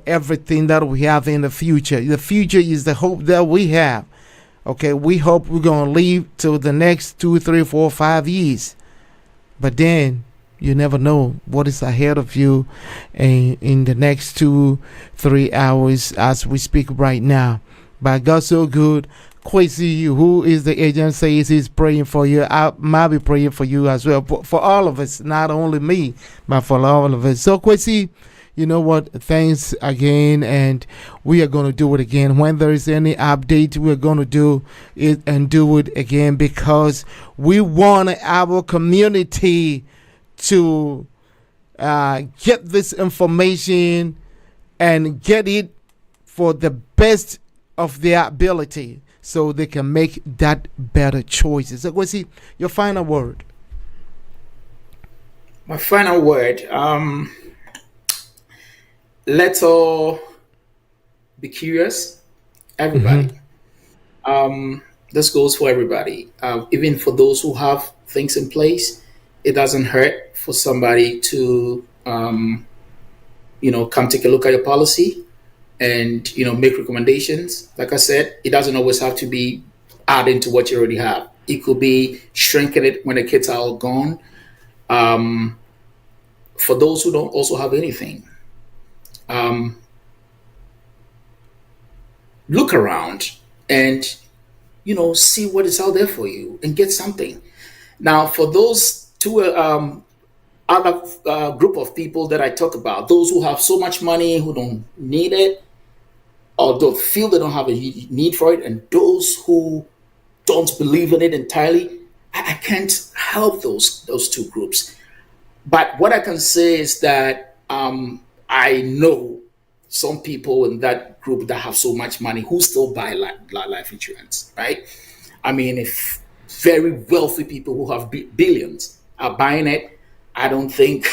[SPEAKER 1] everything that we have in the future. The future is the hope that we have. Okay, we hope we're going to live till the next 2, 3, 4, 5 years. But then You never know what is ahead of you in the next 2-3 hours as we speak right now. But God so good. KWASI, who is the agent, says he's praying for you. I might be praying for you as well. For all of us, not only me, but for all of us. So KWASI, you know what? Thanks again, and we are going to do it again. When there is any update, we're going to do it and do it again because we want our community to get this information and get it for the best of their ability so they can make that better choices. So KWASI, your final word.
[SPEAKER 2] My final word, let's all be curious, everybody. This goes for everybody, even for those who have things in place. It doesn't hurt for somebody to come take a look at your policy and make recommendations. Like I said, it doesn't always have to be adding to what you already have. It could be shrinking it when the kids are all gone. For those who don't also have anything, look around and see what is out there for you and get something. Now, for those two other group of people that I talk about, those who have so much money who don't need it or don't feel they don't have a need for it, and those who don't believe in it entirely, I can't help those two groups. But what I can say is that I know some people in that group that have so much money who still buy life insurance, right? I mean, if very wealthy people who have billions are buying it, I don't think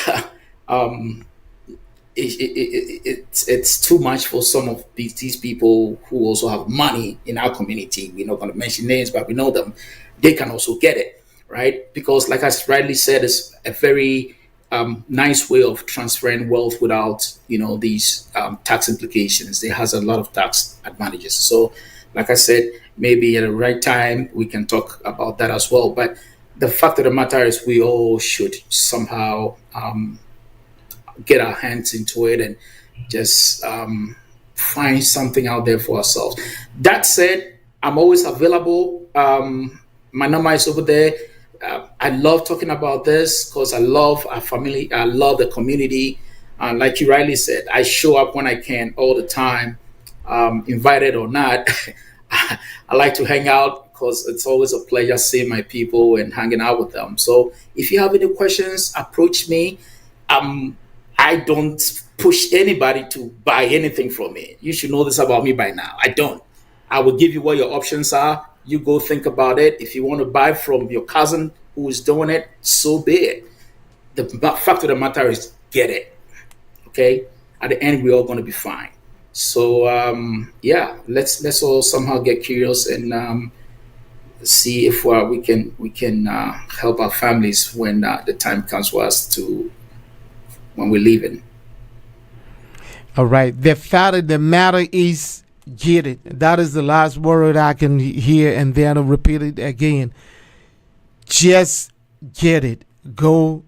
[SPEAKER 2] it's too much for some of these people who also have money in our community. We're not going to mention names, but we know them. They can also get it, right? Because like I rightly said, it's a very nice way of transferring wealth without, these tax implications. It has a lot of tax advantages. So, like I said, maybe at the right time, we can talk about that as well. But the fact of the matter is we all should somehow get our hands into it and just find something out there for ourselves. That said, I'm always available. My number is over there. I love talking about this because I love our family. I love the community. Like you rightly said, I show up when I can all the time, invited or not. I like to hang out because it's always a pleasure seeing my people and hanging out with them. So if you have any questions, approach me. I don't push anybody to buy anything from me. You should know this about me by now. I don't. I will give you what your options are. You go think about it. If you want to buy from your cousin who is doing it, so be it. The fact of the matter is, get it. Okay? At the end, we're all going to be fine. So let's all somehow get curious and see if we can help our families when the time comes for us when we're leaving.
[SPEAKER 1] All right. The fact of the matter is, get it. That is the last word I can hear, and then I'll repeat it again. Just get it. Go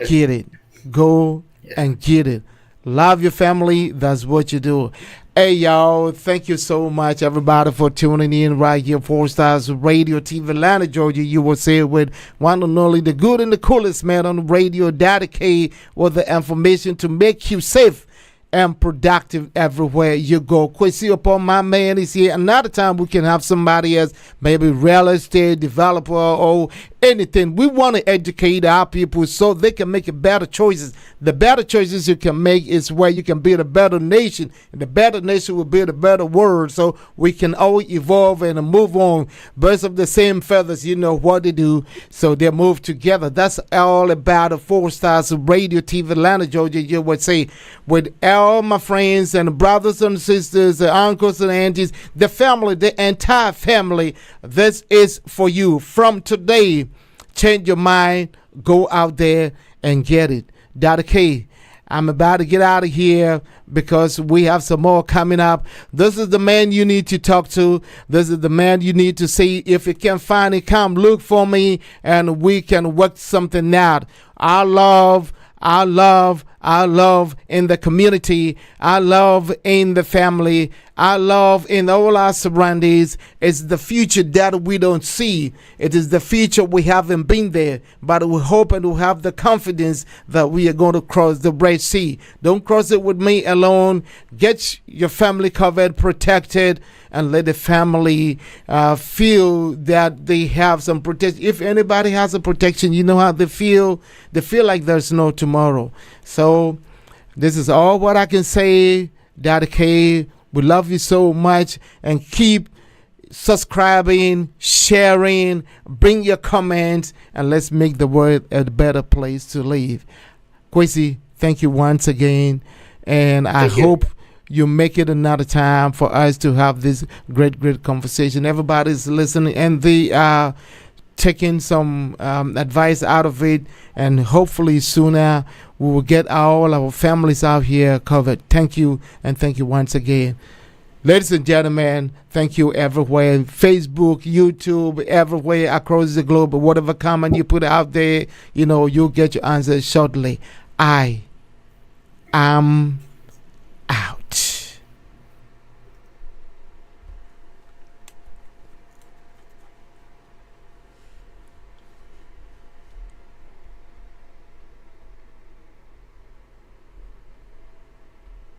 [SPEAKER 1] get it. Go and get it. Love your family. That's what you do. Hey, y'all. Thank you so much, everybody, for tuning in right here. 4 Stars Radio TV, Atlanta, Georgia. You will see it with one and only the good and the coolest man on the radio, Dady, with the information to make you safe and productive everywhere you go. KWASI Upon my man is here. Another time we can have somebody else, maybe real estate developer or anything. We want to educate our people so they can make better choices. The better choices you can make is where you can build a better nation, and the better nation will build a better world, so we can all evolve and move on. Birds of the same feathers, you know what they do, so they move together. That's all about the 4 Stars Radio TV, Atlanta, Georgia. You would say, with all my friends and brothers and sisters, the uncles and aunties, the family, the entire family, this is for you. From today, change your mind, go out there and get it. Dady, I'm about to get out of here because we have some more coming up. This is the man you need to talk to. This is the man you need to see. If you can find it, come look for me and we can work something out. I love in the community. I love in the family. I love in all our surroundings. It's the future that we don't see. It is the future we haven't been there, but we hope and we have the confidence that we are going to cross the Red Sea. Don't cross it with me alone. Get your family covered, protected, and let the family feel that they have some protection. If anybody has a protection, you know how they feel. They feel like there's no tomorrow. So this is all what I can say. Dady K, we love you so much, and keep subscribing, sharing, bring your comments, and let's make the world a better place to live. KWASI, thank you once again, and I hope you make it another time for us to have this great conversation. Everybody's listening, and they are taking some advice out of it, and hopefully sooner we will get all our families out here covered. Thank you, and thank you once again. Ladies and gentlemen, thank you everywhere. Facebook, YouTube, everywhere across the globe. Whatever comment you put out there, you'll get your answer shortly. I am